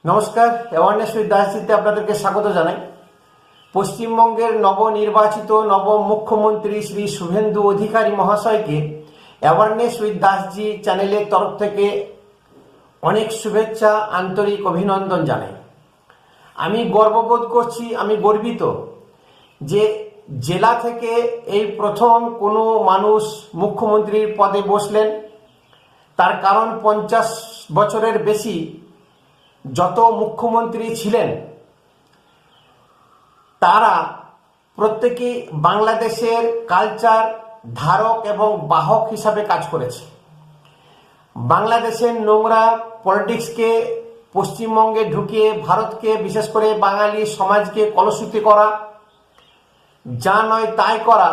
নমস্কার, awareness with দাসজিতে আপনাদেরকে স্বাগত জানাই। পশ্চিমবঙ্গের নবনির্বাচিত নবম মুখ্যমন্ত্রী শ্রী শুভেন্দু অধিকারী মহাশয়কে অ্যাওয়ারনেস উইথ দাসজি চ্যানেলের তরফ থেকে অনেক শুভেচ্ছা, আন্তরিক অভিনন্দন জানাই। আমি গর্ববোধ করছি, আমি গর্বিত যে জেলা থেকে এই প্রথম কোনো মানুষ মুখ্যমন্ত্রীর পদে বসলেন। তার কারণ 50 বছরের বেশি যত মুখ্যমন্ত্রী ছিলেন তারা প্রত্যেকেই বাংলাদেশের কালচার ধারক এবং বাহক হিসাবে কাজ করেছে। বাংলাদেশের নোংরা পলিটিক্সকে পশ্চিমবঙ্গে ঢুকিয়ে ভারতকে, বিশেষ করে বাঙালি সমাজকে কলুষিত করা, যা নয় তাই করা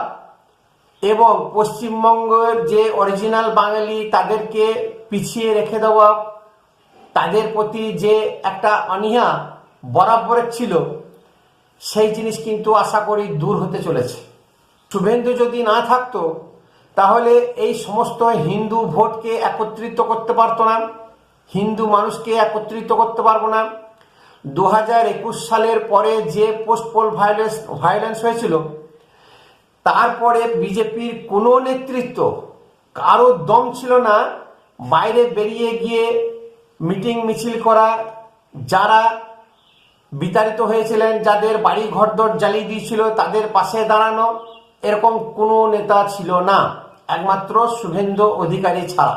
এবং পশ্চিমবঙ্গের যে অরিজিনাল বাঙালি তাদেরকে পিছিয়ে রেখে দেওয়া, তাদের প্রতি যে একটা অনীহা বরাবরের ছিল, সেই জিনিস কিন্তু আশা করি দূর হতে চলেছে। শুভেন্দু যদি না থাকতো তাহলে এই সমস্ত হিন্দু ভোটকে একত্রিত করতে পারতো না, হিন্দু মানুষকে একত্রিত করতে পারবো না। 2021 সালের পরে যে পোস্ট পোল ভায়োলেন্স হয়েছিল, তারপরে বিজেপির কোনো নেতৃত্ব, কারো দম ছিল না বাইরে বেরিয়ে গিয়ে মিটিং মিছিল করা, যারা বিতাড়িত হয়েছিলেন, যাদের বাড়ি ঘরদর জ্বালিয়ে দিয়েছিল তাদের পাশে দাঁড়ানো, এরকম কোনো নেতা ছিল না একমাত্র শুভেন্দু অধিকারী ছাড়া।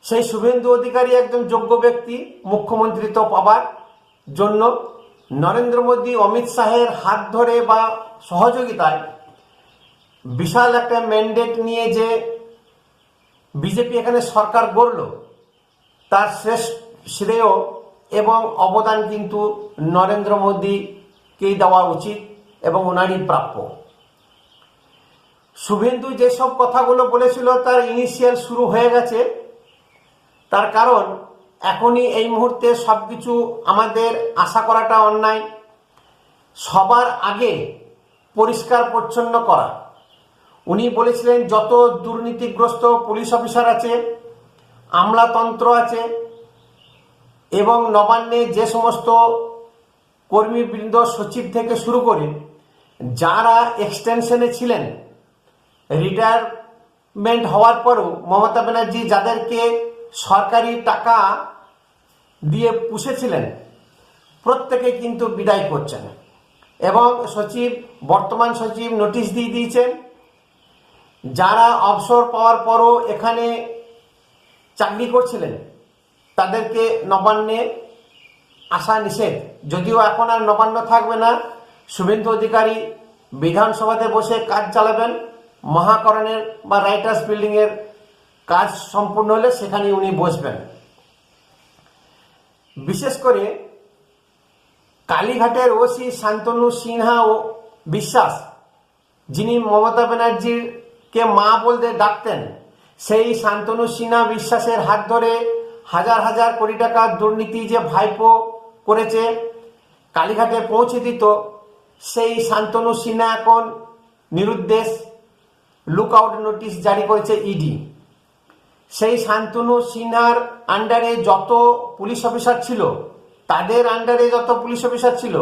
সেই শুভেন্দু অধিকারী একজন যোগ্য ব্যক্তি মুখ্যমন্ত্রিত্ব পাবার জন্য। নরেন্দ্র মোদী, অমিত শাহের হাত ধরে বা সহযোগিতায় বিশাল একটা ম্যান্ডেট নিয়ে যে বিজেপি এখানে সরকার গড়ল, তার শ্রেয় এবং অবদান কিন্তু নরেন্দ্র মোদীকেই দেওয়া উচিত এবং ওনারই প্রাপ্য। শুভেন্দু যেসব কথাগুলো বলেছিল তার ইনিশিয়াল শুরু হয়ে গেছে। তার কারণ এখনই এই মুহূর্তে সবকিছু আমাদের আশা করাটা অন্যায়। সবার আগে পরিষ্কার পরিচ্ছন্ন করা। উনি বলেছিলেন যত দুর্নীতিগ্রস্ত পুলিশ অফিসার আছে, আমলাতন্ত্র আছে এবং নবান্নে যে সমস্ত কর্মীবৃন্দ, সচিব থেকে শুরু করে যারা এক্সটেনশনে ছিলেন, রিটায়ারমেন্ট হওয়ার পরও মমতা ব্যানার্জি যাদেরকে সরকারি টাকা দিয়ে পুষেছিলেন, প্রত্যেকে কিন্তু বিদায় করছেন এবং বর্তমান সচিব নোটিশ দিয়ে দিয়েছেন। যারা অবসর পাওয়ার পরও এখানে চাকরি করছিলেন তাদেরকে নবান্নে আসা নিষেধ। যদিও এখন আর নবান্ন থাকবে না, শুভেন্দু অধিকারী বিধানসভাতে বসে কাজ চালাবেন। মহাকরণের বা রাইটার্স বিল্ডিংয়ের কাজ সম্পূর্ণ হলে সেখানে উনি বসবেন। বিশেষ করে কালীঘাটের ওসি শান্তনু সিনহা ও বিশ্বাস, যিনি মমতা ব্যানার্জিকে মা বলতে ডাকতেন, সেই শান্তনু সিনহা বিশ্বাসের হাত ধরে হাজার হাজার কোটি টাকার দুর্নীতি যে ভাইপো করেছে, কালীঘাটে পৌঁছে দিত, সেই শান্তনু সিনহা এখন নিরুদ্দেশ, লুকআউট নোটিশ জারি করেছে ইডি। সেই শান্তনু সিনহার আন্ডারে যত পুলিশ অফিসার ছিল, তাদের আন্ডারে যত পুলিশ অফিসার ছিল,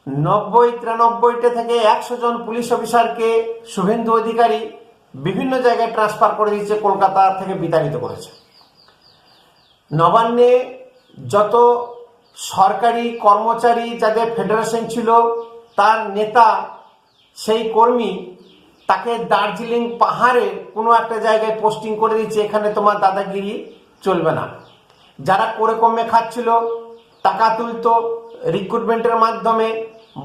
90-93 থেকে 100 জন পুলিশ অফিসারকে শুভেন্দু অধিকারী বিভিন্ন জায়গায় ট্রান্সফার করে দিচ্ছে, কলকাতা থেকে বিতাড়িত করেছে। নবান্নে যত সরকারি কর্মচারী যাদের ফেডারেশন ছিল, তার নেতা, সেই কর্মী, তাকে দার্জিলিং পাহাড়ে কোনো একটা জায়গায় পোস্টিং করে দিচ্ছে, এখানে তোমার দাদাগিরি চলবে না। যারা করে কমে খাচ্ছিল, টাকা তুলতো রিক্রুটমেন্টের মাধ্যমে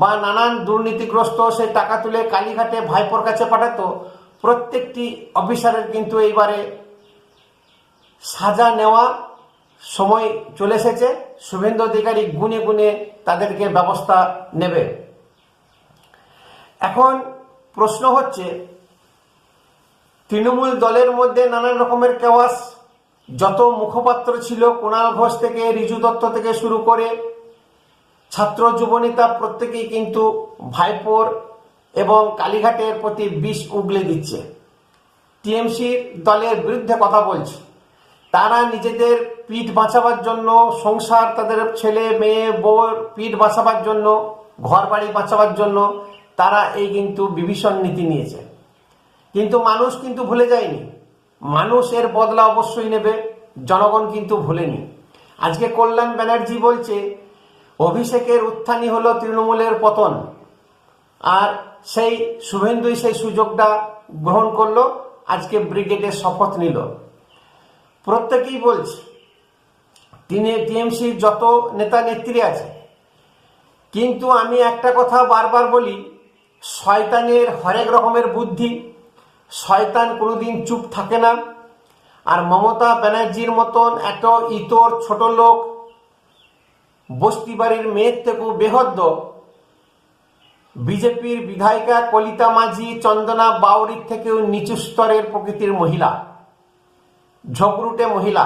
বা নানান দুর্নীতিগ্রস্ত, সেই টাকা তুলে কালীঘাটে ভাইপোর কাছে পাঠাতো, প্রত্যেকটি অফিসারের কিন্তু এইবারে সাজা নেওয়া সময় চলে এসেছে। শুভেন্দু অধিকারী গুনে গুনে তাদেরকে ব্যবস্থা নেবে। এখন প্রশ্ন হচ্ছে, তৃণমূল দলের মধ্যে নানান রকমের কেওয়াস, যত মুখপাত্র ছিল, কুণাল ঘোষ থেকে রিজু দত্ত থেকে শুরু করে ছাত্র যুবনেতা, প্রত্যেকেই কিন্তু ভাইপোর এবং কালীঘাটের প্রতি বিষ উগলে দিচ্ছে, টিএমসির দলের বিরুদ্ধে কথা বলছে। তারা নিজেদের পিঠ বাঁচাবার জন্য, সংসার, তাদের ছেলে মেয়ে বউর পিঠ বাঁচাবার জন্য, ঘর বাড়ি বাঁচাবার জন্য তারা এই কিন্তু বিভীষণ নীতি নিয়েছে। কিন্তু মানুষ কিন্তু ভুলে যায়নি, মানুষ এর বদলা অবশ্যই নেবে, জনগণ কিন্তু ভুলেনি। আজকে কল্যাণ ব্যানার্জি বলছে অভিষেকের উত্থানই হলো তৃণমূলের পতন, আর সেই শুভেন্দুই সেই সুযোগটা গ্রহণ করলো, আজকে ব্রিগেডের শপথ নিল। প্রত্যেকেই বলছে টিএমসির যত নেতা নেত্রী আছে, কিন্তু আমি একটা কথা বারবার বলি, শয়তানের হরেক রকমের বুদ্ধি, শয়তান কোনোদিন চুপ থাকে না। আর মমতা ব্যানার্জির মতন এত ইতর ছোট লোক, বস্তি বাড়ির মেয়ের থেকেও বেহদ্দ বিজেপির বিধায়িকা কলিতা মাঝি, চন্দনা বাউরির থেকেও নিচু স্তরের প্রকৃতির মহিলা, ঝগড়ুটে মহিলা।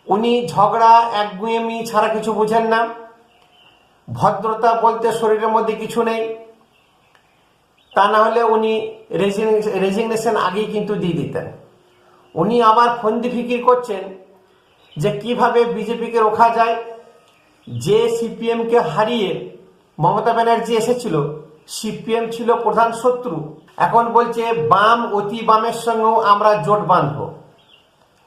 উনি ঝগড়া একগুঁয়েমি ছাড়া কিছু বুঝেন না। ভদ্রতা বলতে শরীরের মধ্যে কিছু নেই, তা না হলে উনি রেজিগনেশন আগেই কিন্তু দিয়ে দিতেন। উনি আবার ফন্দি ফিকির করছেন যে কিভাবে বিজেপিকে রোখা যায়। যে সিপিএমকে হারিয়ে মমতা ব্যানার্জি এসেছিল, সিপিএম ছিল প্রধান শত্রু, এখন বলছে বাম অতি বামের সঙ্গেও আমরা জোট বাঁধব।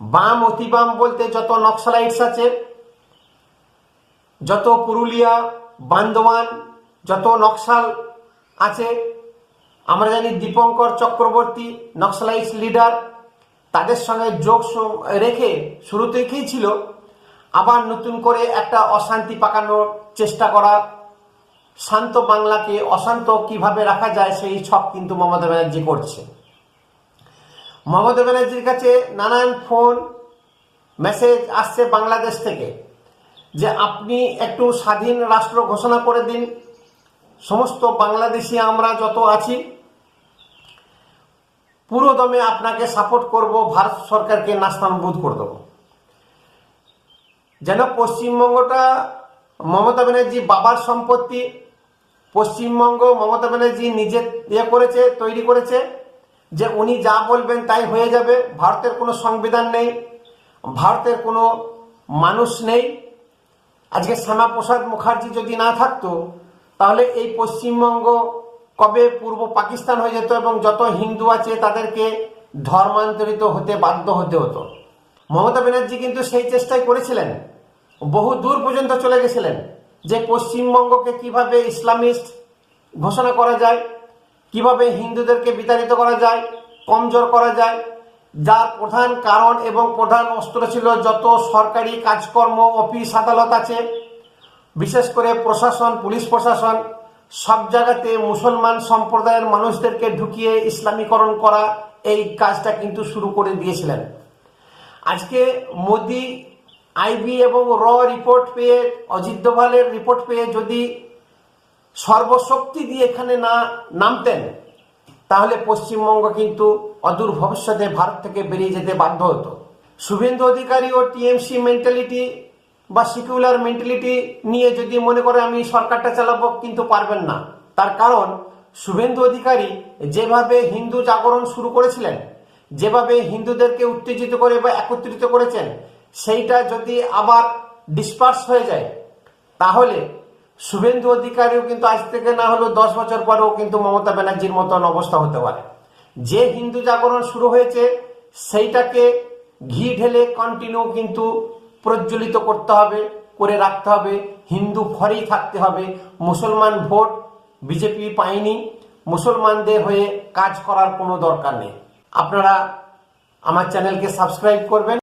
বাম অতি বাম বলতে যত নক্সালাইটস আছে, যত পুরুলিয়া বান্দোয়ান যত নকশাল আছে, আমরা জানি দীপঙ্কর চক্রবর্তী নক্সালাইটস লিডার, তাদের সঙ্গে যোগ রেখে শুরু থেকেই ছিল আবার নতুন করে একটা অশান্তি পাকানোর চেষ্টা করা। শান্ত বাংলাকে অশান্ত কিভাবে রাখা যায় সেই ছক কিন্তু মমতা ব্যানার্জি করছে। মমতা ব্যানার্জির কাছে নানান ফোন মেসেজ আসছে বাংলাদেশ থেকে যে আপনি একটু স্বাধীন রাষ্ট্র ঘোষণা করে দিন, সমস্ত বাংলাদেশি আমরা যত আছি পুরো দমে আপনাকে সাপোর্ট করব, ভারত সরকারকে নাস্তানাবুদ করে দেবো। যেন পশ্চিমবঙ্গটা মমতা ব্যানার্জি বাবার সম্পত্তি, পশ্চিমবঙ্গ মমতা ব্যানার্জি নিজে করেছে, তৈরি করেছে, যে উনি যা বলবেন তাই হয়ে যাবে। ভারতের কোনো সংবিধান নেই, ভারতের কোনো মানুষ নেই। আজকে শ্যামাপ্রসাদ মুখার্জি যদি না থাকতো তাহলে এই পশ্চিমবঙ্গ কবে পূর্ব পাকিস্তান হয়ে যেত এবং যত হিন্দু আছে তাদেরকে ধর্মান্তরিত হতে বাধ্য হতে হতো। মমতা ব্যানার্জি কিন্তু সেই চেষ্টাই করেছিলেন, বহু দূর পর্যন্ত চলে গেছিলেন যে পশ্চিমবঙ্গকে কিভাবে ইসলামিস্ট ঘোষণা করা যায়, কিভাবে হিন্দুদেরকে বিতাড়িত করা যায়, কমজোর করা যায়। যার প্রধান কারণ এবং প্রধান অস্ত্র ছিল যত সরকারি কাজকর্ম, অফিস আদালত আছে, বিশেষ করে প্রশাসন, পুলিশ প্রশাসন, সব জায়গাতে মুসলমান সম্প্রদায়ের মানুষদেরকে ঢুকিয়ে ইসলামীকরণ করা, এই কাজটা কিন্তু শুরু করে দিয়েছিলেন। আজকে মোদি আইবি এবং র রিপোর্ট পেয়ে, অজিত দোভালের রিপোর্ট পেয়ে যদি সর্বশক্তি দিয়ে এখানে না নামতেন তাহলে পশ্চিমবঙ্গ কিন্তু অদূর ভবিষ্যতে ভারত থেকে বেরিয়ে যেতে বাধ্য হতো। শুভেন্দু অধিকারী ও টিএমসি মেন্টালিটি বা সেকুলার মেন্টালিটি নিয়ে যদি মনে করে আমি সরকারটা চালাবো, কিন্তু পারবেন না। তার কারণ শুভেন্দু অধিকারী যেভাবে হিন্দু জাগরণ শুরু করেছিলেন, যেভাবে হিন্দুদেরকে উত্তেজিত করে বা একত্রিত করেছেন, সেইটা যদি আবার ডিসপার্স হয়ে যায় তাহলে শুভেন্দু অধিকারীও কিন্তু আজ থেকে না হলেও 10 বছর পরেও কিন্তু মমতা ব্যানার্জির মতন অবস্থা হতে পারে। যে হিন্দু জাগরণ শুরু হয়েছে সেইটাকে ঘি ঢেলে কন্টিনিউ কিন্তু প্রজ্বলিত করতে হবে, করে রাখতে হবে, হিন্দু ঘরেই থাকতে হবে। মুসলমান ভোট বিজেপি পায়নি, মুসলমানদের হয়ে কাজ করার কোনো দরকার নেই। আপনারা আমার চ্যানেলকে সাবস্ক্রাইব করবেন।